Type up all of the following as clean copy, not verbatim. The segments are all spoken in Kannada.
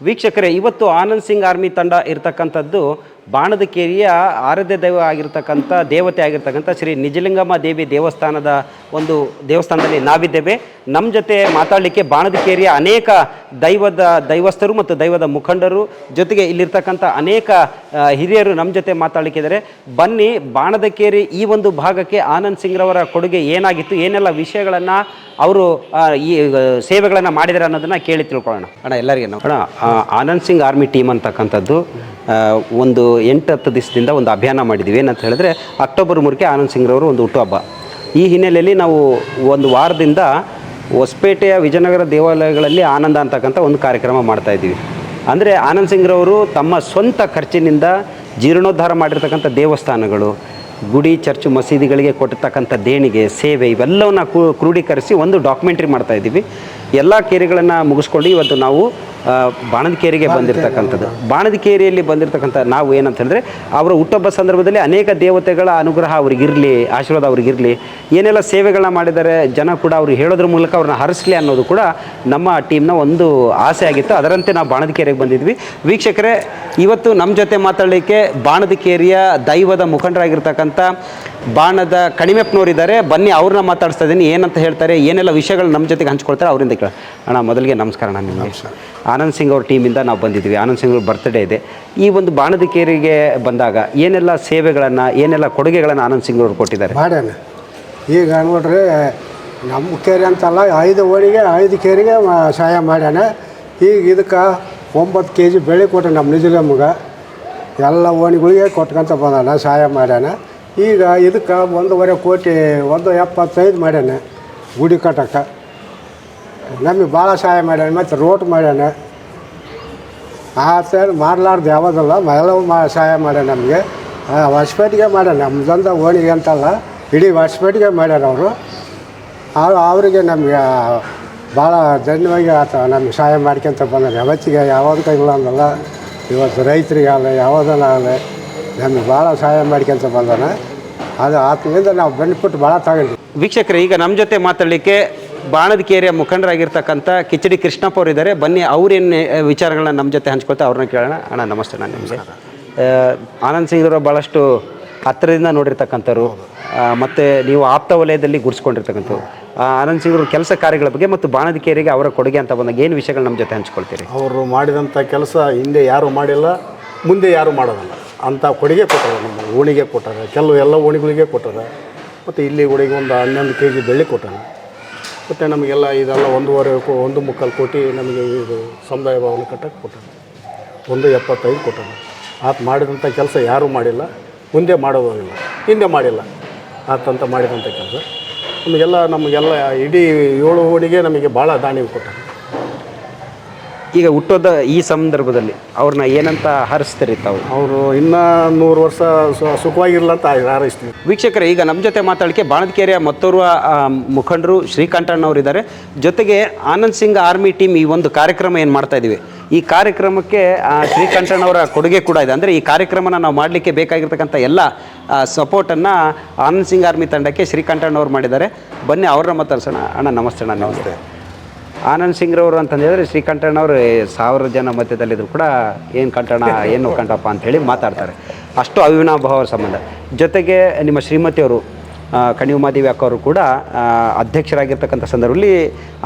ವೀಕ್ಷಕರೇ, ಇವತ್ತು ಆನಂದ್ ಸಿಂಗ್ ಆರ್ಮಿ ತಂಡ ಇರತಕ್ಕಂಥದ್ದು ಬಾಣದಕೇರಿಯ ಆರಾಧ್ಯ ದೈವ ಆಗಿರ್ತಕ್ಕಂಥ ದೇವತೆ ಆಗಿರ್ತಕ್ಕಂಥ ಶ್ರೀ ನಿಜಲಿಂಗಮ್ಮ ದೇವಿ ದೇವಸ್ಥಾನದ ಒಂದು ದೇವಸ್ಥಾನದಲ್ಲಿ ನಾವಿದ್ದೇವೆ. ನಮ್ಮ ಜೊತೆ ಮಾತಾಡಲಿಕ್ಕೆ ಬಾಣದಕೇರಿಯ ಅನೇಕ ದೈವಸ್ಥರು ಮತ್ತು ದೈವದ ಮುಖಂಡರು ಜೊತೆಗೆ ಇಲ್ಲಿರ್ತಕ್ಕಂಥ ಅನೇಕ ಹಿರಿಯರು ನಮ್ಮ ಜೊತೆ ಮಾತಾಡಲಿಕ್ಕಿದ್ದಾರೆ. ಬನ್ನಿ, ಬಾಣದಕೇರಿ ಈ ಒಂದು ಭಾಗಕ್ಕೆ ಆನಂದ್ ಸಿಂಗ್ರವರ ಕೊಡುಗೆ ಏನಾಗಿತ್ತು, ಏನೆಲ್ಲ ವಿಷಯಗಳನ್ನು ಅವರು ಈ ಸೇವೆಗಳನ್ನು ಮಾಡಿದ್ದಾರೆ ಅನ್ನೋದನ್ನು ಕೇಳಿ ತಿಳ್ಕೊಳ್ಳೋಣ. ಅಣ್ಣ, ಎಲ್ಲರಿಗೆ ಅಣ್ಣ, ಆನಂದ್ ಸಿಂಗ್ ಆರ್ಮಿ ಟೀಮ್ ಅಂತಕ್ಕಂಥದ್ದು ಒಂದು 8-10 ದಿವಸದಿಂದ ಒಂದು ಅಭಿಯಾನ ಮಾಡಿದ್ದೀವಿ. ಏನಂತ ಹೇಳಿದ್ರೆ ಅಕ್ಟೋಬರ್ 3ಕ್ಕೆ ಆನಂದ್ ಸಿಂಗ್ರವರು ಒಂದು ಹುಟ್ಟುಹಬ್ಬ. ಈ ಹಿನ್ನೆಲೆಯಲ್ಲಿ ನಾವು ಒಂದು ವಾರದಿಂದ ಹೊಸಪೇಟೆಯ ವಿಜಯನಗರ ದೇವಾಲಯಗಳಲ್ಲಿ ಆನಂದ ಅಂತಕ್ಕಂಥ ಒಂದು ಕಾರ್ಯಕ್ರಮ ಮಾಡ್ತಾಯಿದ್ದೀವಿ. ಅಂದರೆ ಆನಂದ್ ಸಿಂಗ್ರವರು ತಮ್ಮ ಸ್ವಂತ ಖರ್ಚಿನಿಂದ ಜೀರ್ಣೋದ್ಧಾರ ಮಾಡಿರ್ತಕ್ಕಂಥ ದೇವಸ್ಥಾನಗಳು, ಗುಡಿ, ಚರ್ಚು, ಮಸೀದಿಗಳಿಗೆ ಕೊಟ್ಟಿರ್ತಕ್ಕಂಥ ದೇಣಿಗೆ, ಸೇವೆ ಇವೆಲ್ಲವನ್ನ ಕ್ರೋಢೀಕರಿಸಿ ಒಂದು ಡಾಕ್ಯುಮೆಂಟ್ರಿ ಮಾಡ್ತಾಯಿದ್ದೀವಿ. ಎಲ್ಲ ಕೇರಿಗಳನ್ನು ಮುಗಿಸ್ಕೊಂಡು ಇವತ್ತು ನಾವು ಬಾಣದಕೇರಿಗೆ ಬಂದಿರತಕ್ಕಂಥದ್ದು. ಬಾಣದಕೇರಿಯಲ್ಲಿ ಬಂದಿರತಕ್ಕಂಥ ನಾವು ಏನಂತ ಹೇಳಿದ್ರೆ, ಅವರ ಹುಟ್ಟುಹಬ್ಬ ಸಂದರ್ಭದಲ್ಲಿ ಅನೇಕ ದೇವತೆಗಳ ಅನುಗ್ರಹ ಅವ್ರಿಗಿರಲಿ, ಆಶೀರ್ವಾದ ಅವ್ರಿಗಿರಲಿ, ಏನೆಲ್ಲ ಸೇವೆಗಳನ್ನ ಮಾಡಿದ್ದಾರೆ ಜನ ಕೂಡ ಅವ್ರಿಗೆ ಹೇಳೋದ್ರ ಮೂಲಕ ಅವ್ರನ್ನ ಹರಿಸಲಿ ಅನ್ನೋದು ಕೂಡ ನಮ್ಮ ಟೀಮ್ನ ಒಂದು ಆಸೆ ಆಗಿತ್ತು. ಅದರಂತೆ ನಾವು ಬಾಣದಕೇರಿಗೆ ಬಂದಿದ್ವಿ. ವೀಕ್ಷಕರೇ, ಇವತ್ತು ನಮ್ಮ ಜೊತೆ ಮಾತಾಡಲಿಕ್ಕೆ ಬಾಣದಕೇರಿಯ ದೈವದ ಮುಖಂಡರಾಗಿರ್ತಕ್ಕಂಥ ಬಾಣದ ಕಣಿಮೆಪ್ಪನವರಿದ್ದಾರೆ. ಬನ್ನಿ, ಅವ್ರನ್ನ ಮಾತಾಡಿಸ್ತಾ ಇದ್ದೀನಿ. ಏನಂತ ಹೇಳ್ತಾರೆ, ಏನೆಲ್ಲ ವಿಷಯಗಳು ನಮ್ಮ ಜೊತೆಗೆ ಹಂಚ್ಕೊಳ್ತಾರೆ ಅವರಿಂದ ಕೇಳ. ಅಣ್ಣ, ಮೊದಲಿಗೆ ನಮಸ್ಕಾರ. ಅಣ್ಣ, ನಿಮಗೆ ಆನಂದ್ ಸಿಂಗ್ ಅವ್ರ ಟೀಮಿಂದ ನಾವು ಬಂದಿದ್ವಿ. ಆನಂದ್ ಸಿಂಗ್ ಅವ್ರ ಬರ್ತ್ಡೇ ಇದೆ. ಈ ಒಂದು ಬಾಣದಕೇರಿಗೆ ಬಂದಾಗ ಏನೆಲ್ಲ ಸೇವೆಗಳನ್ನು, ಏನೆಲ್ಲ ಕೊಡುಗೆಗಳನ್ನು ಆನಂದ್ ಸಿಂಗ್ ಅವರು ಕೊಟ್ಟಿದ್ದಾರೆ? ಮಾಡ್ಯಾನ. ಈಗ ನೋಡ್ರಿ, ನಮ್ಮ ಕೇರಿ ಅಂತಲ್ಲ, 5 ಓಣಿಗೆ 5 ಕೇರಿಗೆ ಸಹಾಯ ಮಾಡ್ಯಾನ. ಈಗ ಇದಕ್ಕೆ 9 kg ಬೆಳೆ ಕೊಟ್ಟ ನಮ್ಮ ನಿಜಲಿಂಗಮ್ಮಗೆ. ಎಲ್ಲ ಓಣಿಗಳಿಗೆ ಕೊಟ್ಕೊಂತ ಬಂದಾನ, ಸಹಾಯ ಮಾಡ್ಯಾನ. ಈಗ ಇದಕ್ಕೆ 1.5 ಕೋಟಿ 1.75 ಮಾಡ್ಯಾನ ಗುಡಿ ಕಟ್ಟಕ್ಕೆ. ನಮಗೆ ಭಾಳ ಸಹಾಯ ಮಾಡ್ಯಾನ. ಮತ್ತು ರೋಡ್ ಮಾಡ್ಯಾನ. ಆತ ಮಾಡಲಾರ್ದು ಯಾವುದಲ್ಲ, ಎಲ್ಲವೂ ಸಹಾಯ ಮಾಡ್ಯಾನ ನಮಗೆ. ಹೊಸಪೇಟೆಗೆ ಮಾಡ್ಯಾನ, ನಮ್ಮದೊಂದು ಓಣಿಗೆ ಅಂತಲ್ಲ, ಇಡೀ ಹೊಸಪೇಟೆಗೆ ಮಾಡ್ಯಾರ ಅವರು. ಅವರಿಗೆ ನಮಗೆ ಭಾಳ ಧನ್ಯವಾಗಿ ಆತ ನಮಗೆ ಸಹಾಯ ಮಾಡ್ಕೊಂತ ಬಂದಾನೆ. ಯಾವತ್ತಿಗೆ ಯಾವ್ದು ಕೈಗಳು ಅಂದಲ್ಲ, ಇವತ್ತು ರೈತರಿಗೆ ಆಗಲಿ ಯಾವುದನ್ನ ಆಗಲಿ ನಮಗೆ ಭಾಳ ಸಹಾಯ ಮಾಡ್ಕೊಂತ ಬಂದಾನ. ಅದು ಆತನಿಂದ ನಾವು ಬೆನಿಫಿಟ್ ಭಾಳ ತಗೊಂಡ್ವಿ. ವೀಕ್ಷಕರೇ, ಈಗ ನಮ್ಮ ಜೊತೆ ಮಾತಾಡಲಿಕ್ಕೆ ಬಾಣದಕೇರಿಯ ಮುಖಂಡರಾಗಿರ್ತಕ್ಕಂಥ ಕಿಚಡಿ ಕೃಷ್ಣಪ್ಪ ಅವರಿದ್ದಾರೆ. ಬನ್ನಿ, ಅವ್ರೇನು ವಿಚಾರಗಳನ್ನ ನಮ್ಮ ಜೊತೆ ಹಂಚ್ಕೊಳ್ತಾ ಅವ್ರನ್ನ ಕೇಳೋಣ. ಅಣ್ಣ, ನಮಸ್ತೆ. ನಾನು ನಿಮಗೆ ಆನಂದ್ ಸಿಂಗ್ರವರು ಭಾಳಷ್ಟು ಹತ್ತಿರದಿಂದ ನೋಡಿರ್ತಕ್ಕಂಥವ್ರು, ಮತ್ತು ನೀವು ಆಪ್ತ ವಲಯದಲ್ಲಿ ಗುರುಸ್ಕೊಂಡಿರ್ತಕ್ಕಂಥವ್ರು. ಆನಂದ್ ಸಿಂಗ್ರವ್ರ ಕೆಲಸ ಕಾರ್ಯಗಳ ಬಗ್ಗೆ ಮತ್ತು ಬಾಣದಕೇರಿಗೆ ಅವರ ಕೊಡುಗೆ ಅಂತ ಬಂದಾಗ ಏನು ವಿಷಯಗಳು ನಮ್ಮ ಜೊತೆ ಹಂಚ್ಕೊಳ್ತೀರಿ? ಅವರು ಮಾಡಿದಂಥ ಕೆಲಸ ಹಿಂದೆ ಯಾರೂ ಮಾಡಿಲ್ಲ, ಮುಂದೆ ಯಾರೂ ಮಾಡೋದಿಲ್ಲ ಅಂಥ ಕೊಡುಗೆ ಕೊಟ್ಟಾರೆ. ನಮ್ಮ ಓಣಿಗೆ ಕೊಟ್ಟಾರೆ, ಎಲ್ಲ ಓಣಿಗಳಿಗೆ ಕೊಟ್ಟಾರೆ. ಮತ್ತು ಇಲ್ಲಿ ಓಣಿಗೆ ಒಂದು 11 kg ಬೆಳ್ಳಿ ಕೊಟ್ಟಾರೆ. ಮತ್ತು ನಮಗೆಲ್ಲ ಇದೆಲ್ಲ 1.25 ಕೋಟಿ ನಮಗೆ ಇದು ಸಮುದಾಯ ಭವನ ಕಟ್ಟಕ್ಕೆ ಕೊಟ್ಟಾರೆ. 1.75 ಕೊಟ್ಟಾರೆ. ಆತ ಮಾಡಿದಂಥ ಕೆಲಸ ಯಾರೂ ಮಾಡಿಲ್ಲ, ಮುಂದೆ ಮಾಡೋದಿಲ್ಲ, ಹಿಂದೆ ಮಾಡಿಲ್ಲ. ಆತಂತ ಮಾಡಿದಂಥ ಕೆಲಸ ನಮಗೆಲ್ಲ ಇಡೀ 7 ಓಣಿಗೆ ನಮಗೆ ಭಾಳ ದಾನಿ ಕೊಟ್ಟಾರೆ. ಈಗ ಹುಟ್ಟೋದ ಈ ಸಂದರ್ಭದಲ್ಲಿ ಅವ್ರನ್ನ ಏನಂತ ಹರಿಸ್ತೀರಿ ತಾವು? ಅವರು ಇನ್ನೂ 100 ವರ್ಷ ಸುಖವಾಗಿರಲ್ಲ ಅಂತ ಹಾರೈಸ್ತೀವಿ. ವೀಕ್ಷಕರೇ, ಈಗ ನಮ್ಮ ಜೊತೆ ಮಾತಾಡಲಿಕ್ಕೆ ಬಾಣದಕೇರಿಯ ಮತ್ತೋರ್ವ ಮುಖಂಡರು ಶ್ರೀಕಂಠಣ್ಣವರಿದ್ದಾರೆ. ಜೊತೆಗೆ ಆನಂದ್ ಸಿಂಗ್ ಆರ್ಮಿ ಟೀಮ್ ಈ ಒಂದು ಕಾರ್ಯಕ್ರಮ ಏನು ಮಾಡ್ತಾ ಇದ್ದೀವಿ, ಈ ಕಾರ್ಯಕ್ರಮಕ್ಕೆ ಶ್ರೀಕಂಠಣ್ಣವರ ಕೊಡುಗೆ ಕೂಡ ಇದೆ. ಅಂದರೆ ಈ ಕಾರ್ಯಕ್ರಮನ ನಾವು ಮಾಡಲಿಕ್ಕೆ ಬೇಕಾಗಿರ್ತಕ್ಕಂಥ ಎಲ್ಲ ಸಪೋರ್ಟನ್ನು ಆನಂದ್ ಸಿಂಗ್ ಆರ್ಮಿ ತಂಡಕ್ಕೆ ಶ್ರೀಕಂಠಣ್ಣವ್ರು ಮಾಡಿದ್ದಾರೆ. ಬನ್ನಿ, ಅವ್ರನ್ನ ಮಾತಾಡ್ಸೋಣ. ಅಣ್ಣ, ನಮಸ್ತೆ. ಅಣ್ಣ, ನಮಸ್ತೆ. ಆನಂದ್ ಸಿಂಗ್ರವರು ಅಂತಂದೇಳಿದ್ರೆ ಶ್ರೀಕಂಠಣ್ಣವರು 1000 ಜನ ಮಧ್ಯದಲ್ಲಿದ್ದರು ಕೂಡ ಏನು ಕಂಠಣ್ಣ, ಏನು ಕಂಠಪ್ಪ ಅಂಥೇಳಿ ಮಾತಾಡ್ತಾರೆ. ಅಷ್ಟು ಅವಿನಾಭಾವ ಸಂಬಂಧ. ಜೊತೆಗೆ ನಿಮ್ಮ ಶ್ರೀಮತಿಯವರು ಕಣಿಮಾದೇವಿ ಅಕ್ಕವರು ಕೂಡ ಅಧ್ಯಕ್ಷರಾಗಿರ್ತಕ್ಕಂಥ ಸಂದರ್ಭದಲ್ಲಿ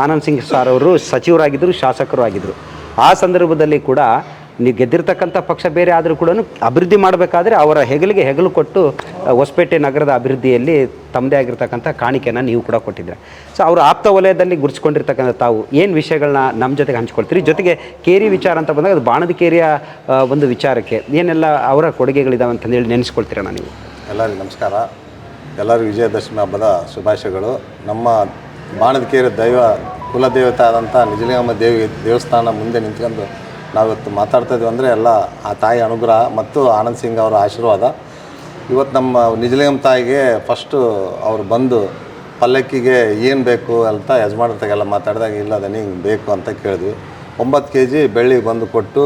ಆನಂದ್ ಸಿಂಗ್ ಸಾರ್ ಅವರು ಸಚಿವರಾಗಿದ್ದರು, ಶಾಸಕರು ಆಗಿದ್ದರು. ಆ ಸಂದರ್ಭದಲ್ಲಿ ಕೂಡ ನೀವು ಗೆದ್ದಿರ್ತಕ್ಕಂಥ ಪಕ್ಷ ಬೇರೆ ಆದರೂ ಕೂಡ ಅಭಿವೃದ್ಧಿ ಮಾಡಬೇಕಾದ್ರೆ ಅವರ ಹೆಗಲಿಗೆ ಹೆಗಲು ಕೊಟ್ಟು ಹೊಸಪೇಟೆ ನಗರದ ಅಭಿವೃದ್ಧಿಯಲ್ಲಿ ತಮ್ಮದೇ ಆಗಿರ್ತಕ್ಕಂಥ ಕಾಣಿಕೆಯನ್ನು ನೀವು ಕೂಡ ಕೊಟ್ಟಿದ್ದೀರ. ಸೊ ಅವರು ಆಪ್ತ ವಲಯದಲ್ಲಿ ಗುರುತಿಸ್ಕೊಂಡಿರ್ತಕ್ಕಂಥ ತಾವು ಏನು ವಿಷಯಗಳನ್ನ ನಮ್ಮ ಜೊತೆಗೆ ಹಂಚ್ಕೊಳ್ತೀರಿ? ಜೊತೆಗೆ ಕೇರಿ ವಿಚಾರ ಅಂತ ಬಂದಾಗ ಅದು ಬಾಣದಕೇರಿಯ ಒಂದು ವಿಚಾರಕ್ಕೆ ಏನೆಲ್ಲ ಅವರ ಕೊಡುಗೆಗಳಿದಾವೆ ಅಂತಂದೇಳಿ ನೆನೆಸ್ಕೊಳ್ತೀರಣ್ಣ ನೀವು? ಎಲ್ಲರಿಗೂ ನಮಸ್ಕಾರ. ಎಲ್ಲರಿಗೂ ವಿಜಯದಶಮಿ ಹಬ್ಬದ ಶುಭಾಶಯಗಳು. ನಮ್ಮ ಬಾಣದಕೇರಿ ಕುಲದೇವತೆ ಆದಂಥ ನಿಜಲಿಂಗಮ್ಮ ದೇವಸ್ಥಾನ ಮುಂದೆ ನಿಂತ್ಕೊಂಡು ನಾವಿವತ್ತು ಮಾತಾಡ್ತಾಯಿದ್ವಿ. ಅಂದರೆ ಎಲ್ಲ ಆ ತಾಯಿ ಅನುಗ್ರಹ ಮತ್ತು ಆನಂದ್ ಸಿಂಗ್ ಅವರ ಆಶೀರ್ವಾದ. ಇವತ್ತು ನಮ್ಮ ನಿಜಲಿಂಗಮ್ಮ ತಾಯಿಗೆ ಫಸ್ಟು ಅವರು ಬಂದು ಪಲ್ಲಕ್ಕಿಗೆ ಏನು ಬೇಕು ಅಂತ ಯಜಮಾನತೆಗೆಲ್ಲ ಮಾತಾಡಿದಾಗ ಇಲ್ಲ ದನಿಗೆ ಬೇಕು ಅಂತ ಕೇಳಿದ್ವಿ. 9 kg ಬೆಳ್ಳಿ ಬಂದು ಕೊಟ್ಟು,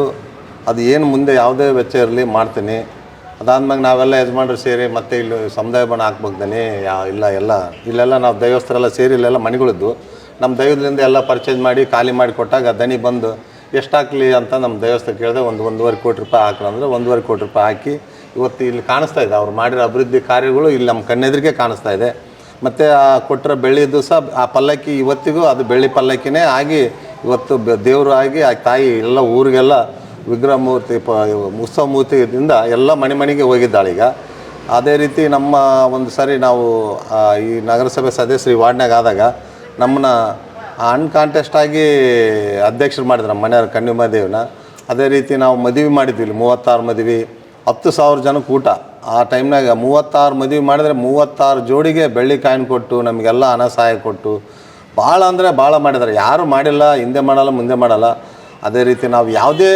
ಅದು ಏನು ಮುಂದೆ ಯಾವುದೇ ವೆಚ್ಚ ಇರಲಿ ಮಾಡ್ತೀನಿ. ಅದಾದ್ಮೇಲೆ ನಾವೆಲ್ಲ ಯಜಮಾನರು ಸೇರಿ ಮತ್ತೆ ಇಲ್ಲಿ ಸಮುದಾಯ ಬಣ ಹಾಕ್ಬೇಕು ದನಿ ಇಲ್ಲೆಲ್ಲ ನಾವು ದೈವಸ್ಥರೆಲ್ಲ ಸೇರಿ ಇಲ್ಲೆಲ್ಲ ಮನೆಗಳಿದ್ದು ನಮ್ಮ ದೈವದಿಂದ ಎಲ್ಲ ಪರ್ಚೇಸ್ ಮಾಡಿ ಖಾಲಿ ಮಾಡಿ ಕೊಟ್ಟಾಗ ದನಿ ಬಂದು ಎಷ್ಟು ಹಾಕಲಿ ಅಂತ ನಮ್ಮ ದೇವಸ್ಥಾನ ಕೇಳಿದೆ. 1.5 ಕೋಟಿ ರೂಪಾಯಿ ಹಾಕ್ರಂದ್ರೆ 1.5 ಕೋಟಿ ರೂಪಾಯಿ ಹಾಕಿ ಇವತ್ತು ಇಲ್ಲಿ ಕಾಣಿಸ್ತಾ ಇದೆ ಅವ್ರು ಮಾಡಿರೋ ಅಭಿವೃದ್ಧಿ ಕಾರ್ಯಗಳು ಇಲ್ಲಿ ನಮ್ಮ ಕಣ್ಣೆದುರಿಗೆ ಕಾಣಿಸ್ತಾ ಇದೆ. ಮತ್ತು ಆ ಕೊಟ್ಟರೆ ಬೆಳ್ಳಿದ್ದು ಸಹ ಆ ಪಲ್ಲಕ್ಕಿ ಇವತ್ತಿಗೂ ಅದು ಬೆಳ್ಳಿ ಪಲ್ಲಕ್ಕಿನೇ ಆಗಿ ಇವತ್ತು ದೇವರು ಆಗಿ ಆ ತಾಯಿ ಎಲ್ಲ ಊರಿಗೆಲ್ಲ ವಿಗ್ರಹ ಮೂರ್ತಿ ಉತ್ಸವ ಮೂರ್ತಿಯಿಂದ ಎಲ್ಲ ಮನೆಗೆ ಹೋಗಿದ್ದಾಳೆ ಈಗ. ಅದೇ ರೀತಿ ನಮ್ಮ ಒಂದು ಸಾರಿ ನಾವು ಈ ನಗರಸಭೆ ಸದಸ್ಯರು ಈ ವಾರ್ಡ್ನಾಗ ಆದಾಗ ನಮ್ಮನ್ನ ಅನ್ಕಾಂಟೆಸ್ಟ್ ಆಗಿ ಅಧ್ಯಕ್ಷರು ಮಾಡಿದ್ರು ನಮ್ಮ ಮನೆಯವ್ರ ಕಣ್ಣಿಮದೇವನ. ಅದೇ ರೀತಿ ನಾವು ಮದುವೆ ಮಾಡಿದ್ವಿ ಇಲ್ಲಿ 36 ಮದುವೆ, 10,000 ಜನಕ್ಕೆ ಊಟ. ಆ ಟೈಮ್ನಾಗ 36 ಮದುವೆ ಮಾಡಿದ್ರೆ 36 ಜೋಡಿಗೆ ಬೆಳ್ಳಿ ಕಾಯಿನ್ ಕೊಟ್ಟು ನಮಗೆಲ್ಲ ಹಣ ಸಹಾಯ ಕೊಟ್ಟು ಭಾಳ ಅಂದರೆ ಭಾಳ ಮಾಡಿದ್ದಾರೆ. ಯಾರು ಮಾಡಿಲ್ಲ, ಹಿಂದೆ ಮಾಡಲ್ಲ ಮುಂದೆ ಮಾಡಲ್ಲ. ಅದೇ ರೀತಿ ನಾವು ಯಾವುದೇ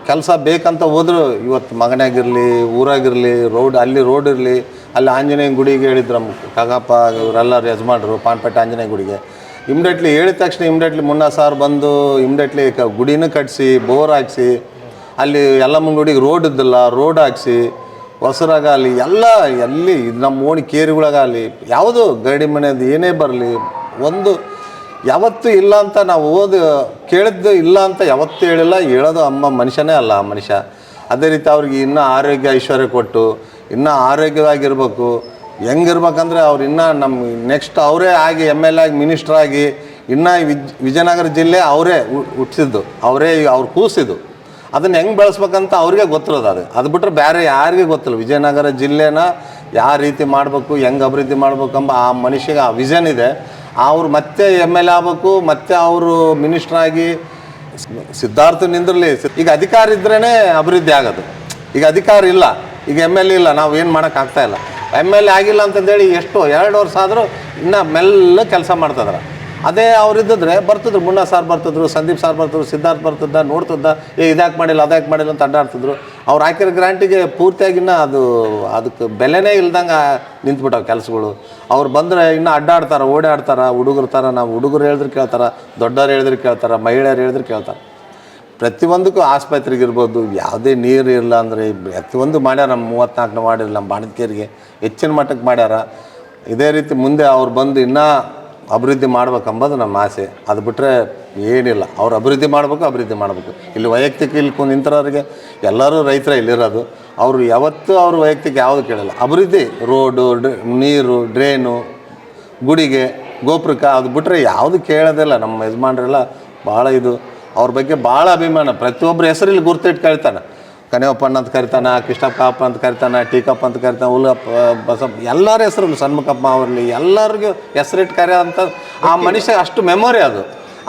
ಕೆಲಸ ಬೇಕಂತ ಹೋದರೂ ಇವತ್ತು ಮಗನಾಗಿರಲಿ ಊರಾಗಿರಲಿ ಅಲ್ಲಿ ರೋಡ್ ಇರಲಿ, ಅಲ್ಲಿ ಆಂಜನೇಯ ಗುಡಿಗೆ ಹೇಳಿದ್ರು ನಮ್ಮ ಕಾಗಪ್ಪ ಇವರೆಲ್ಲರೂ ಯಜಮಾನರು ಪಾನ್ಪೇಟೆ ಆಂಜನೇಯ ಗುಡಿಗೆ ಇಮ್ಡಿಯೇಟ್ಲಿ ಹೇಳಿದ ತಕ್ಷಣ ಇಮ್ಡಿಯೇಟ್ಲಿ ಮುನ್ನಾ ಸಾರ್ ಬಂದು ಇಮ್ಡಿಯೇಟ್ಲಿ ಗುಡಿನೂ ಕಟ್ಟಿಸಿ ಬೋರ್ ಹಾಕ್ಸಿ ಅಲ್ಲಿ ಎಲ್ಲಮ್ಮನ ಗುಡಿಗೆ ರೋಡ್ ಇದ್ದಿಲ್ಲ, ರೋಡ್ ಹಾಕ್ಸಿ ಹೊಸರಾಗಲಿ ಎಲ್ಲ ಎಲ್ಲಿ ನಮ್ಮ ಓಣಿ ಕೇರಿಗಳಾಗಲಿ ಯಾವುದು ಗಡಿ ಮನೆಯದು ಏನೇ ಬರಲಿ ಒಂದು ಯಾವತ್ತೂ ಇಲ್ಲ ಅಂತ ನಾವು ಕೇಳಿದ್ದು ಇಲ್ಲ ಅಂತ ಯಾವತ್ತೂ ಹೇಳಿಲ್ಲ. ಹೇಳೋದು ಅಮ್ಮ ಮನುಷ್ಯನೇ ಅಲ್ಲ ಆ ಮನುಷ್ಯ. ಅದೇ ರೀತಿ ಅವ್ರಿಗೆ ಇನ್ನೂ ಆರೋಗ್ಯ ಐಶ್ವರ್ಯ ಕೊಟ್ಟು ಇನ್ನೂ ಆರೋಗ್ಯವಾಗಿರ್ಬೇಕು. ಹೆಂಗಿರ್ಬೇಕಂದ್ರೆ ಅವ್ರು ಇನ್ನೂ ನಮ್ಮ ನೆಕ್ಸ್ಟ್ ಅವರೇ ಆಗಿ MLA ಆಗಿ ಮಿನಿಸ್ಟ್ರ್ ಆಗಿ ಇನ್ನೂ ವಿಜಯನಗರ ಜಿಲ್ಲೆ ಅವರೇ ಹುಟ್ಟಿಸಿದ್ದು, ಅವರೇ ಅವ್ರು ಕೂಸಿದ್ದು. ಅದನ್ನು ಹೆಂಗೆ ಬೆಳೆಸ್ಬೇಕಂತ ಅವ್ರಿಗೆ ಗೊತ್ತಿರೋದು. ಅದು ಬಿಟ್ಟರೆ ಬೇರೆ ಯಾರಿಗೆ ಗೊತ್ತಿಲ್ಲ. ವಿಜಯನಗರ ಜಿಲ್ಲೆನ ಯಾವ ರೀತಿ ಮಾಡಬೇಕು, ಹೆಂಗೆ ಅಭಿವೃದ್ಧಿ ಮಾಡ್ಬೇಕಂಬ ಆ ಮನುಷ್ಯಗೆ ಆ ವಿಷನ್ ಇದೆ. ಅವ್ರು ಮತ್ತೆ MLA ಆಗಬೇಕು, ಮತ್ತೆ ಅವರು ಮಿನಿಸ್ಟ್ರಾಗಿ ಸಿದ್ಧಾರ್ಥ ನಿಂದಿರಲಿ. ಈಗ ಅಧಿಕಾರ ಇದ್ರೇ ಅಭಿವೃದ್ಧಿ ಆಗೋದು. ಈಗ ಅಧಿಕಾರ ಇಲ್ಲ, ಈಗ MLA ಇಲ್ಲ, ನಾವು ಏನು ಮಾಡೋಕ್ಕಾಗ್ತಾ ಇಲ್ಲ. MLA ಆಗಿಲ್ಲ ಅಂತಂದೇಳಿ ಎಷ್ಟು 2 ವರ್ಷ ಆದರೂ ಇನ್ನೂ ಮೆಲ್ಲ ಕೆಲಸ ಮಾಡ್ತಿದ್ರು. ಅದೇ ಅವ್ರಿದ್ದಿದ್ರೆ ಬರ್ತಿದ್ರು, ಮುನ್ನಾ ಸಾರ್ ಬರ್ತಿದ್ರು, ಸಂದೀಪ್ ಸಾರ್ ಬರ್ತಿದ್ರು, ಸಿದ್ಧಾರ್ಥ ಬರ್ತಿದ್ದ, ನೋಡ್ತಿದ್ದ, ಇದ್ಯಾಕೆ ಮಾಡಿಲ್ಲ ಅದ್ಯಾಕೆ ಮಾಡಿಲ್ಲ ಅಂತ ಅಡ್ಡಾಡ್ತಿದ್ರು. ಅವ್ರು ಹಾಕಿರೋ ಗ್ರಾಂಟಿಗೆ ಪೂರ್ತಿಯಾಗಿನ್ನ ಅದಕ್ಕೆ ಬೆಲೆನೇ ಇಲ್ದಂಗೆ ನಿಂತ್ಬಿಟ್ಟವು ಕೆಲಸಗಳು. ಅವ್ರು ಬಂದರೆ ಇನ್ನೂ ಅಡ್ಡಾಡ್ತಾರೆ, ಓಡಾಡ್ತಾರೆ. ಹುಡುಗರು ಥರ ನಾವು ಹುಡುಗರು ಹೇಳಿದ್ರೆ ಕೇಳ್ತಾರೆ, ದೊಡ್ಡವ್ರು ಹೇಳಿದ್ರೆ ಕೇಳ್ತಾರೆ, ಮಹಿಳೆಯರು ಹೇಳಿದ್ರೆ ಕೇಳ್ತಾರೆ. ಪ್ರತಿಯೊಂದಕ್ಕೂ ಆಸ್ಪತ್ರೆಗಿರ್ಬೋದು, ಯಾವುದೇ ನೀರು ಇಲ್ಲ ಅಂದರೆ ಪ್ರತಿಯೊಂದು ಮಾಡ್ಯಾರ. ನಮ್ಮ 34ನೇ ವಾರ್ಡ್ ನಮ್ಮ ಬಾಣದಕೇರಿಗೆ ಹೆಚ್ಚಿನ ಮಟ್ಟಕ್ಕೆ ಮಾಡ್ಯಾರ. ಇದೇ ರೀತಿ ಮುಂದೆ ಅವ್ರು ಬಂದು ಇನ್ನೂ ಅಭಿವೃದ್ಧಿ ಮಾಡ್ಬೇಕಂಬೋದು ನಮ್ಮ ಆಸೆ. ಅದು ಬಿಟ್ಟರೆ ಏನಿಲ್ಲ. ಅವ್ರು ಅಭಿವೃದ್ಧಿ ಮಾಡಬೇಕು. ಇಲ್ಲಿ ವೈಯಕ್ತಿಕ ಇಲ್ಲಿ ನಿಂತಿರೋರಿಗೆ ಎಲ್ಲರೂ ರೈತರ ಇಲ್ಲಿರೋದು. ಅವರು ಯಾವತ್ತೂ ಅವ್ರ ವೈಯಕ್ತಿಕ ಯಾವುದು ಕೇಳಿಲ್ಲ. ಅಭಿವೃದ್ಧಿ ರೋಡು, ನೀರು, ಡ್ರೈನು, ಗುಡಿಗೆ, ಗೋಪುರಕ್ಕೆ ಅದು ಬಿಟ್ಟರೆ ಯಾವುದು ಕೇಳೋದಿಲ್ಲ. ನಮ್ಮ ಯಜಮಾನ್ರೆಲ್ಲ ಭಾಳ ಅವ್ರ ಬಗ್ಗೆ ಭಾಳ ಅಭಿಮಾನ. ಪ್ರತಿಯೊಬ್ಬರ ಹೆಸರಲ್ಲಿ ಗುರ್ತಿಟ್ಟು ಕರಿತಾನೆ. ಕನೆಯಪ್ಪಣ್ಣ ಅಂತ ಕರಿತಾನೆ, ಕೃಷ್ಣಪ್ಪ ಅಂತ ಕರಿತಾನೆ, ಟೀಕಪ್ಪ ಅಂತ ಕರಿತಾನೆ, ಉಲ್ಲಪ್ಪ, ಬಸಪ್ಪ, ಎಲ್ಲರ ಹೆಸರು ಸನ್ಮುಖಪ್ಪ ಅವರಲ್ಲಿ ಎಲ್ಲರಿಗೂ ಹೆಸರಿಟ್ಟು ಕರೆಯೋಂಥ ಆ ಮನುಷ್ಯ ಅಷ್ಟು ಮೆಮೊರಿ ಅದು.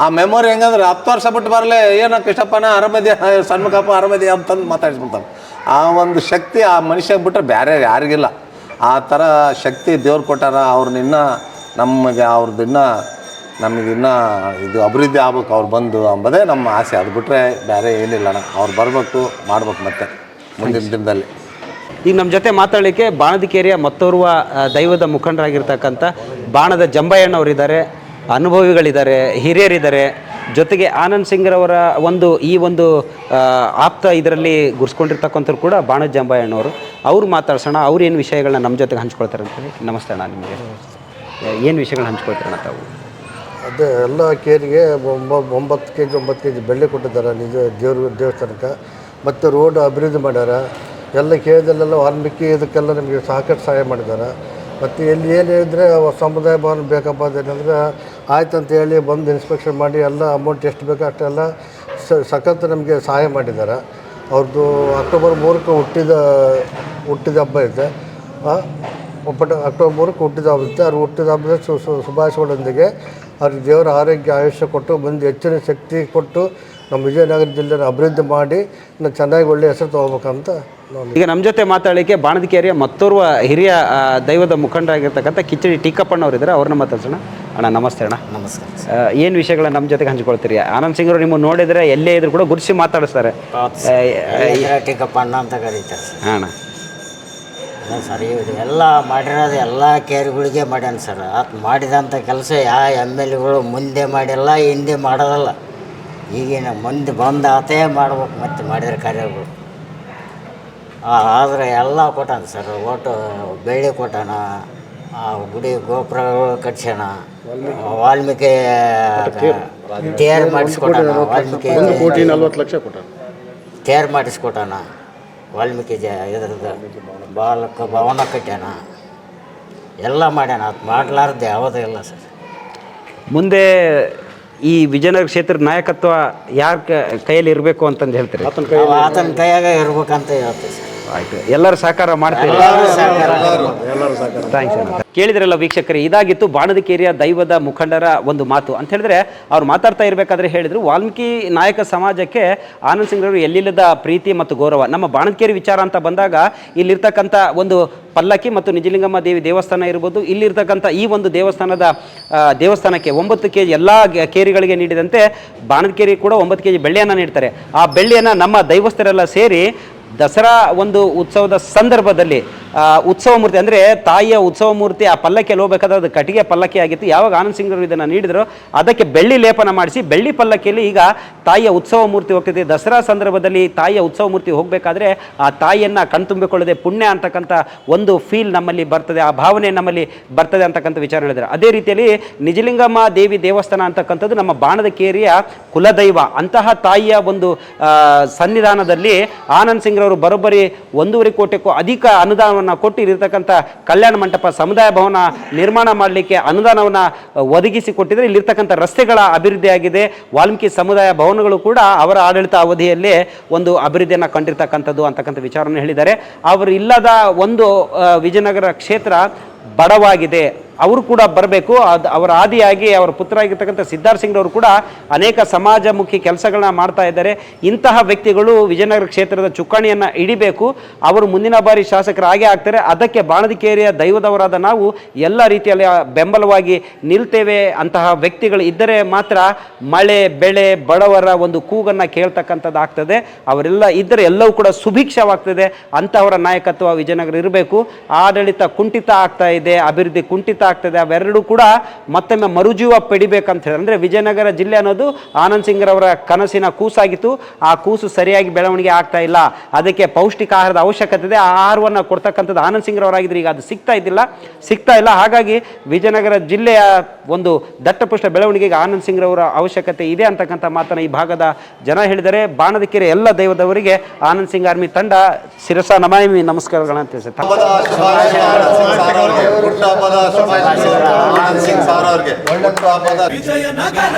ಆ ಮೆಮೊರಿ ಹೆಂಗಂದ್ರೆ 10 ವರ್ಷ ಬಿಟ್ಟು ಬರಲೇ ಏನೋ ಕೃಷ್ಣಪ್ಪನ ಅರಮದಿ ಸನ್ಮುಖಪ್ಪ ಅರಮದಿ ಅಂತಂದು ಮಾತಾಡಿಸ್ಬಿಡ್ತಾನೆ. ಆ ಒಂದು ಶಕ್ತಿ ಆ ಮನುಷ್ಯಗೆ ಬಿಟ್ಟರೆ ಬೇರೆ ಯಾರಿಗಿಲ್ಲ. ಆ ಥರ ಶಕ್ತಿ ದೇವ್ರು ಕೊಟ್ಟಾರ. ಅವ್ರನ್ನಿನ್ನೂ ನಮಗೆ ನಮಗಿನ್ನೂ ಇದು ಅಭಿವೃದ್ಧಿ ಆಗ್ಬೇಕು ಅವ್ರು ಬಂದು ಅಂಬೋದೇ ನಮ್ಮ ಆಸೆ. ಅದು ಬಿಟ್ಟರೆ ಬೇರೆ ಏನಿಲ್ಲ. ಅವ್ರು ಬರಬೇಕು, ಮಾಡ್ಬೇಕು ಮತ್ತೆ ಮುಂದಿನ ದಿನದಲ್ಲಿ. ಈಗ ನಮ್ಮ ಜೊತೆ ಮಾತಾಡಲಿಕ್ಕೆ ಬಾಣದಕೇರಿಯ ಮತ್ತೋರ್ವ ದೈವದ ಮುಖಂಡರಾಗಿರ್ತಕ್ಕಂಥ ಬಾಣದ ಜಂಬಯ್ಯಣ್ಣವರಿದ್ದಾರೆ, ಅನುಭವಿಗಳಿದ್ದಾರೆ, ಹಿರಿಯರಿದ್ದಾರೆ. ಜೊತೆಗೆ ಆನಂದ್ ಸಿಂಗ್ರವರ ಈ ಒಂದು ಆಪ್ತ ಇದರಲ್ಲಿ ಗುರ್ಸ್ಕೊಂಡಿರ್ತಕ್ಕಂಥವ್ರು ಕೂಡ ಬಾಣದ ಜಂಬಯ್ಯಣ್ಣವರು. ಅವ್ರು ಮಾತಾಡ್ಸೋಣ. ಅವ್ರು ಏನು ವಿಷಯಗಳನ್ನ ನಮ್ಮ ಜೊತೆಗೆ ಹಂಚ್ಕೊಳ್ತಾರೆ ಅಂತೇಳಿ. ನಮಸ್ತೆ ಅಣ್ಣ, ನಿಮಗೆ ಏನು ವಿಷಯಗಳನ್ನ ಹಂಚ್ಕೊಳ್ತಾರಣ್ಣ ತಾವು? ಅದೇ ಎಲ್ಲ ಕೇರಿಗೆ 9 kg ಬೆಳ್ಳಿ ಕೊಟ್ಟಿದ್ದಾರೆ ನಿಜ ದೇವಸ್ಥಾನಕ್ಕೆ. ಮತ್ತು ರೋಡ್ ಅಭಿವೃದ್ಧಿ ಮಾಡ್ಯಾರ. ಎಲ್ಲ ಕೇರಳದಲ್ಲೆಲ್ಲ ವಾಲ್ಮೀಕಿ ಇದಕ್ಕೆಲ್ಲ ನಮಗೆ ಸಾಕಷ್ಟು ಸಹಾಯ ಮಾಡಿದ್ದಾರೆ. ಮತ್ತು ಎಲ್ಲಿ ಏನು ಹೇಳಿದ್ರೆ ಸಮುದಾಯ ಭವನ ಬೇಕಪ್ಪ ಅದೇನಂದ್ರೆ ಆಯ್ತು ಅಂತ ಹೇಳಿ ಬಂದು ಇನ್ಸ್ಪೆಕ್ಷನ್ ಮಾಡಿ ಎಲ್ಲ ಅಮೌಂಟ್ ಎಷ್ಟು ಬೇಕೋ ಅಷ್ಟೆಲ್ಲ ಸಖತ್ ನಮಗೆ ಸಹಾಯ ಮಾಡಿದ್ದಾರೆ. ಅವ್ರದ್ದು ಅಕ್ಟೋಬರ್ 3ಕ್ಕೆ ಹುಟ್ಟಿದ ಹಬ್ಬ ಐತೆ. ಬಟ್ ಅಕ್ಟೋಬರ್ 3ಕ್ಕೆ ಹುಟ್ಟಿದ ಹಬ್ಬ ಇರುತ್ತೆ. ಅವ್ರು ಹುಟ್ಟಿದ ಹಬ್ಬದ ಶುಭಾಶಯಗಳೊಂದಿಗೆ ಅವ್ರಿಗೆ ದೇವರ ಆರೋಗ್ಯ ಆಯುಷ್ಯ ಕೊಟ್ಟು ಬಂದು ಹೆಚ್ಚಿನ ಶಕ್ತಿ ಕೊಟ್ಟು ನಮ್ಮ ವಿಜಯನಗರ ಜಿಲ್ಲೆನ ಅಭಿವೃದ್ಧಿ ಮಾಡಿ ನಾವು ಚೆನ್ನಾಗಿ ಒಳ್ಳೆ ಹೆಸರು ತೊಗೋಬೇಕಂತ ನಾನು. ಈಗ ನಮ್ಮ ಜೊತೆ ಮಾತಾಡಲಿಕ್ಕೆ ಬಾಣದಕೇರಿಯ ಮತ್ತೋರ್ವ ಹಿರಿಯ ದೈವದ ಮುಖಂಡರಾಗಿರ್ತಕ್ಕಂಥ ಕಿಚ್ಚಡಿ ಟೀಕಪ್ಪಣ್ಣವರಿದ್ದಾರೆ. ಅವ್ರನ್ನ ಮಾತಾಡ್ಸೋಣ. ಅಣ್ಣ ನಮಸ್ತೆ ಅಣ್ಣ. ನಮಸ್ಕಾರ. ಏನು ವಿಷಯಗಳನ್ನ ನಮ್ಮ ಜೊತೆಗೆ ಹಂಚ್ಕೊಳ್ತೀರಿ? ಆನಂದ್ ಸಿಂಗ್ರು ನಿಮ್ಮನ್ನು ನೋಡಿದರೆ ಎಲ್ಲೇ ಇದ್ರು ಕೂಡ ಗುರುಸಿ ಮಾತಾಡಿಸ್ತಾರೆ. ಟೀಕಪ್ಪಣ್ಣ ಅಂತ ಕರೀತಾರೆ ಸರ್. ಹಾಂ ಅಣ್ಣ. ಸರ್ ಎಲ್ಲ ಮಾಡಿರೋದು ಎಲ್ಲ ಕೇರಿಗಳಿಗೆ ಮಾಡ್ಯಾನ ಸರ್. ಅದು ಮಾಡಿದಂಥ ಕೆಲಸ ಯಾವ MLAಗಳು ಮುಂದೆ ಮಾಡಿಲ್ಲ, ಹಿಂದೆ ಮಾಡೋದಲ್ಲ. ಈಗಿನ ಮುಂದೆ ಬಂದು ಆತೇ ಮಾಡ್ಬೇಕು. ಮತ್ತೆ ಮಾಡಿದ್ರೆ ಕಾರ್ಯಗಳು ಆದರೆ ಎಲ್ಲ ಕೊಟ್ಟಾನ ಸರ್. ಒಟ್ಟು ಬೆಳ್ಳಿ ಕೊಟ್ಟಾನ, ಗುಡಿ ಗೋಪುರಗಳು ಕಟ್ಸ್ಯಾನ, ವಾಲ್ಮೀಕಿ ತೇರು ಮಾಡಿಸ್ಕೊಟ್ಟಾನ ವಾಲ್ಮೀಕಿ 1,40,00,000 ಕೊಟ್ಟಾರೆ. ತೇರು ಮಾಡಿಸ್ಕೊಟ್ಟಾನ ವಾಲ್ಮೀಕಿ ಇದ್ರದ್ದು ಬಾಲಕ ಭವನ ಕಟ್ಯಾನ, ಎಲ್ಲ ಮಾಡ್ಯಾನ. ಅದು ಮಾಡಲಾರ್ದು ಯಾವುದೂ ಇಲ್ಲ ಸರ್. ಮುಂದೆ ಈ ವಿಜಯನಗರ ಕ್ಷೇತ್ರದ ನಾಯಕತ್ವ ಯಾರ ಕೈಯಲ್ಲಿ ಇರಬೇಕು ಅಂತಂದು ಹೇಳ್ತೀರಿ? ಆತನ ಕೈಯಾಗ ಇರ್ಬೇಕಂತ ಹೇಳ್ತೀವಿ ಸರ್. ಆಯ್ತು, ಎಲ್ಲರೂ ಸಹಕಾರ ಮಾಡ್ತೀವಿ. ಥ್ಯಾಂಕ್ಸ್ ಅಣ್ಣ. ಕೇಳಿದ್ರಲ್ಲ ವೀಕ್ಷಕರೇ, ಇದಾಗಿತ್ತು ಬಾಣದಕೇರಿಯ ದೈವದ ಮುಖಂಡರ ಒಂದು ಮಾತು. ಅಂತ ಹೇಳಿದ್ರೆ ಅವ್ರು ಮಾತಾಡ್ತಾ ಇರಬೇಕಾದ್ರೆ ಹೇಳಿದ್ರು, ವಾಲ್ಮೀಕಿ ನಾಯಕ ಸಮಾಜಕ್ಕೆ ಆನಂದ್ ಸಿಂಗ್ರವರು ಎಲ್ಲಿಲ್ಲದ ಪ್ರೀತಿ ಮತ್ತು ಗೌರವ. ನಮ್ಮ ಬಾಣದಕೇರಿ ವಿಚಾರ ಅಂತ ಬಂದಾಗ ಇಲ್ಲಿರ್ತಕ್ಕಂಥ ಒಂದು ಪಲ್ಲಕ್ಕಿ ಮತ್ತು ನಿಜಲಿಂಗಮ್ಮ ದೇವಿ ದೇವಸ್ಥಾನ ಇರ್ಬೋದು, ಇಲ್ಲಿರ್ತಕ್ಕಂಥ ಈ ಒಂದು ದೇವಸ್ಥಾನಕ್ಕೆ 9 kg ಎಲ್ಲ ಕೇರಿಗಳಿಗೆ ನೀಡಿದಂತೆ ಬಾಣದಕೇರಿ ಕೂಡ 9 kg ಬೆಳ್ಳಿಯನ್ನು ನೀಡ್ತಾರೆ. ಆ ಬೆಳ್ಳಿಯನ್ನು ನಮ್ಮ ದೈವಸ್ಥರೆಲ್ಲ ಸೇರಿ ದಸರಾ ಒಂದು ಉತ್ಸವದ ಸಂದರ್ಭದಲ್ಲಿ ಉತ್ಸವ ಮೂರ್ತಿ ಅಂದರೆ ತಾಯಿಯ ಉತ್ಸವ ಮೂರ್ತಿ ಆ ಪಲ್ಲಕ್ಕಿಯಲ್ಲಿ ಹೋಗಬೇಕಾದ್ರೆ ಅದು ಕಟ್ಟಿಗೆ ಪಲ್ಲಕ್ಕಿ ಆಗಿತ್ತು. ಯಾವಾಗ ಆನಂದ್ ಸಿಂಗ್ರವರು ಇದನ್ನು ನೀಡಿದ್ರು ಅದಕ್ಕೆ ಬೆಳ್ಳಿ ಲೇಪನ ಮಾಡಿಸಿ ಬೆಳ್ಳಿ ಪಲ್ಲಕ್ಕಿಯಲ್ಲಿ ಈಗ ತಾಯಿಯ ಉತ್ಸವ ಮೂರ್ತಿ ಹೋಗ್ತಿದೆ. ದಸರಾ ಸಂದರ್ಭದಲ್ಲಿ ತಾಯಿಯ ಉತ್ಸವ ಮೂರ್ತಿ ಹೋಗಬೇಕಾದ್ರೆ ಆ ತಾಯಿಯನ್ನು ಕಣ್ತುಂಬಿಕೊಳ್ಳದೆ ಪುಣ್ಯ ಅಂತಕ್ಕಂಥ ಒಂದು ಫೀಲ್ ನಮ್ಮಲ್ಲಿ ಬರ್ತದೆ, ಆ ಭಾವನೆ ನಮ್ಮಲ್ಲಿ ಬರ್ತದೆ ಅಂತಕ್ಕಂಥ ವಿಚಾರ ಹೇಳಿದ್ದಾರೆ. ಅದೇ ರೀತಿಯಲ್ಲಿ ನಿಜಲಿಂಗಮ್ಮ ದೇವಿ ದೇವಸ್ಥಾನ ಅಂತಕ್ಕಂಥದ್ದು ನಮ್ಮ ಬಾಣದಕೇರಿಯ ಕುಲದೈವ. ಅಂತಹ ತಾಯಿಯ ಒಂದು ಸನ್ನಿಧಾನದಲ್ಲಿ ಆನಂದ್ ಸಿಂಗ್ರವರು ಬರೋಬ್ಬರಿ 1.5 ಕೋಟಿಗೂ ಅಧಿಕ ಅನುದಾನವನ್ನು ಕೊಟ್ಟು ಇಲ್ಲಿರ್ತಕ್ಕಂಥ ಕಲ್ಯಾಣ ಮಂಟಪ ಸಮುದಾಯ ಭವನ ನಿರ್ಮಾಣ ಮಾಡಲಿಕ್ಕೆ ಅನುದಾನವನ್ನು ಒದಗಿಸಿ ಕೊಟ್ಟಿದ್ರೆ ಇಲ್ಲಿರ್ತಕ್ಕಂಥ ರಸ್ತೆಗಳ ಅಭಿವೃದ್ಧಿ ಆಗಿದೆ. ವಾಲ್ಮೀಕಿ ಸಮುದಾಯ ಭವನಗಳು ಕೂಡ ಅವರ ಆಡಳಿತ ಅವಧಿಯಲ್ಲೇ ಒಂದು ಅಭಿವೃದ್ಧಿಯನ್ನು ಕಂಡಿರ್ತಕ್ಕಂಥದ್ದು ಅಂತಕ್ಕಂಥ ವಿಚಾರವನ್ನು ಹೇಳಿದ್ದಾರೆ. ಅವರು ಇಲ್ಲದ ಒಂದು ವಿಜಯನಗರ ಕ್ಷೇತ್ರ ಬಡವಾಗಿದೆ, ಅವರು ಕೂಡ ಬರಬೇಕು. ಅವರ ಆದಿಯಾಗಿ ಅವರ ಪುತ್ರ ಆಗಿರ್ತಕ್ಕಂಥ ಸಿದ್ಧಾರ್ಥ ಸಿಂಗ್ರವರು ಕೂಡ ಅನೇಕ ಸಮಾಜಮುಖಿ ಕೆಲಸಗಳನ್ನ ಮಾಡ್ತಾ ಇದ್ದಾರೆ. ಇಂತಹ ವ್ಯಕ್ತಿಗಳು ವಿಜಯನಗರ ಕ್ಷೇತ್ರದ ಚುಕ್ಕಾಣಿಯನ್ನು ಹಿಡಿಬೇಕು. ಅವರು ಮುಂದಿನ ಬಾರಿ ಶಾಸಕರಾಗೇ ಆಗ್ತಾರೆ. ಅದಕ್ಕೆ ಬಾಣದಕೇರಿಯ ದೈವದವರಾದ ನಾವು ಎಲ್ಲ ರೀತಿಯಲ್ಲಿ ಬೆಂಬಲವಾಗಿ ನಿಲ್ತೇವೆ. ಅಂತಹ ವ್ಯಕ್ತಿಗಳು ಇದ್ದರೆ ಮಾತ್ರ ಮಳೆ ಬೆಳೆ ಬಡವರ ಒಂದು ಕೂಗನ್ನು ಕೇಳ್ತಕ್ಕಂಥದ್ದು ಆಗ್ತದೆ. ಅವರೆಲ್ಲ ಇದ್ದರೆ ಎಲ್ಲವೂ ಕೂಡ ಸುಭಿಕ್ಷವಾಗ್ತದೆ. ಅಂತಹವರ ನಾಯಕತ್ವ ವಿಜಯನಗರ ಇರಬೇಕು. ಆಡಳಿತ ಕುಂಠಿತ ಆಗ್ತಾ ಇದೆ, ಅಭಿವೃದ್ಧಿ ಕುಂಠಿತ ಆಗ್ತದೆ. ಅವೆರಡೂ ಕೂಡ ಮತ್ತೊಮ್ಮೆ ಮರುಜೀವ ಪಡಿಬೇಕಂತ ಹೇಳಿ, ಅಂದರೆ ವಿಜಯನಗರ ಜಿಲ್ಲೆ ಅನ್ನೋದು ಆನಂದ್ ಸಿಂಗ್ರವರ ಕನಸಿನ ಕೂಸಾಗಿತ್ತು. ಆ ಕೂಸು ಸರಿಯಾಗಿ ಬೆಳವಣಿಗೆ ಆಗ್ತಾ ಇಲ್ಲ. ಅದಕ್ಕೆ ಪೌಷ್ಟಿಕ ಆಹಾರದ ಅವಶ್ಯಕತೆ ಇದೆ. ಆ ಆಹಾರವನ್ನು ಕೊಡ್ತಕ್ಕಂಥದ್ದು ಆನಂದ್ ಸಿಂಗ್ರವರಾಗಿದ್ದರೆ ಈಗ ಅದು ಸಿಗ್ತಾ ಇಲ್ಲ. ಹಾಗಾಗಿ ವಿಜಯನಗರ ಜಿಲ್ಲೆಯ ಒಂದು ದಟ್ಟಪುಷ್ಟ ಬೆಳವಣಿಗೆಗೆ ಆನಂದ್ ಸಿಂಗ್ರವರ ಅವಶ್ಯಕತೆ ಇದೆ ಅಂತಕ್ಕಂಥ ಮಾತನ್ನು ಈ ಭಾಗದ ಜನ ಹೇಳಿದರೆ. ಬಾಣದಕೇರಿ ಎಲ್ಲ ದೈವದವರಿಗೆ ಆನಂದ್ ಸಿಂಗ್ ಆರ್ಮಿ ತಂಡ ಶಿರಸ ನಮಾಮಿ ನಮಸ್ಕಾರಗಳನ್ನು ತಿಳಿಸುತ್ತೆ. ಆನಂದ್ ಸಿಂಗ್ ಸಾರ್ ಅವ್ರಿಗೆ ವಿಜಯನಗರ